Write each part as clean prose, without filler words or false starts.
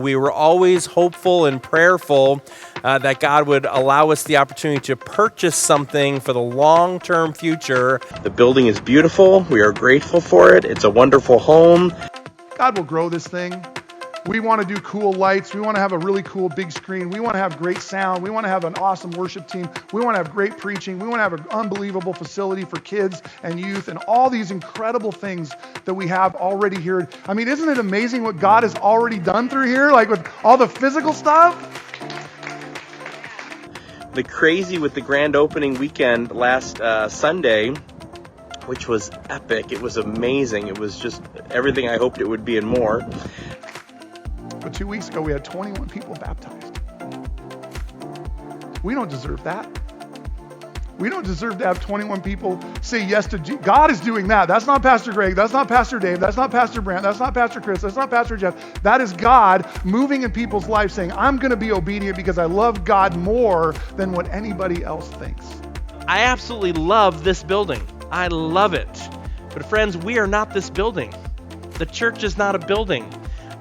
We were always hopeful and prayerful that God would allow us the opportunity to purchase something for the long-term future. The building is beautiful. We are grateful for it. It's a wonderful home. God will grow this thing. We want to do cool lights. We want to have a really cool big screen. We want to have great sound. We want to have an awesome worship team. We want to have great preaching. We want to have an unbelievable facility for kids and youth and all these incredible things that we have already here. I mean, isn't it amazing what God has already done through here? Like with all the physical stuff? The crazy with the grand opening weekend last Sunday, which was epic. It was amazing. It was just everything I hoped it would be and more. But 2 weeks ago, we had 21 people baptized. We don't deserve that. We don't deserve to have 21 people say yes to Jesus. God is doing that. That's not Pastor Greg. That's not Pastor Dave. That's not Pastor Brant. That's not Pastor Chris. That's not Pastor Jeff. That is God moving in people's lives saying, I'm going to be obedient because I love God more than what anybody else thinks. I absolutely love this building. I love it. But friends, we are not this building. The church is not a building.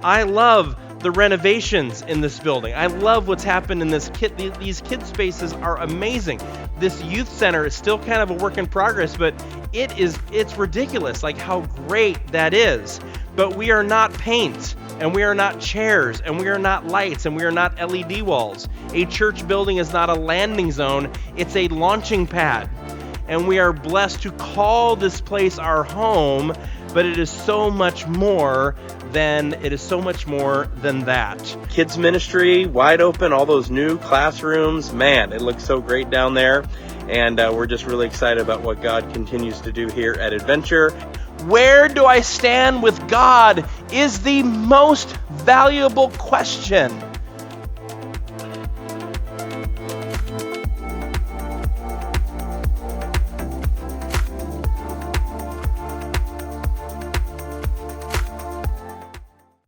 I love the renovations in this building. I love what's happened in this these kid spaces are amazing. This youth center is still kind of a work in progress, but it's ridiculous like how great that is. But we are not paint, and we are not chairs, and we are not lights, and we are not LED walls. A church building is not a landing zone, it's a launching pad. And we are blessed to call this place our home, but it is so much more than that. Kids ministry, wide open, all those new classrooms. Man, it looks so great down there. And we're just really excited about what God continues to do here at Adventure. Where do I stand with God is the most valuable question.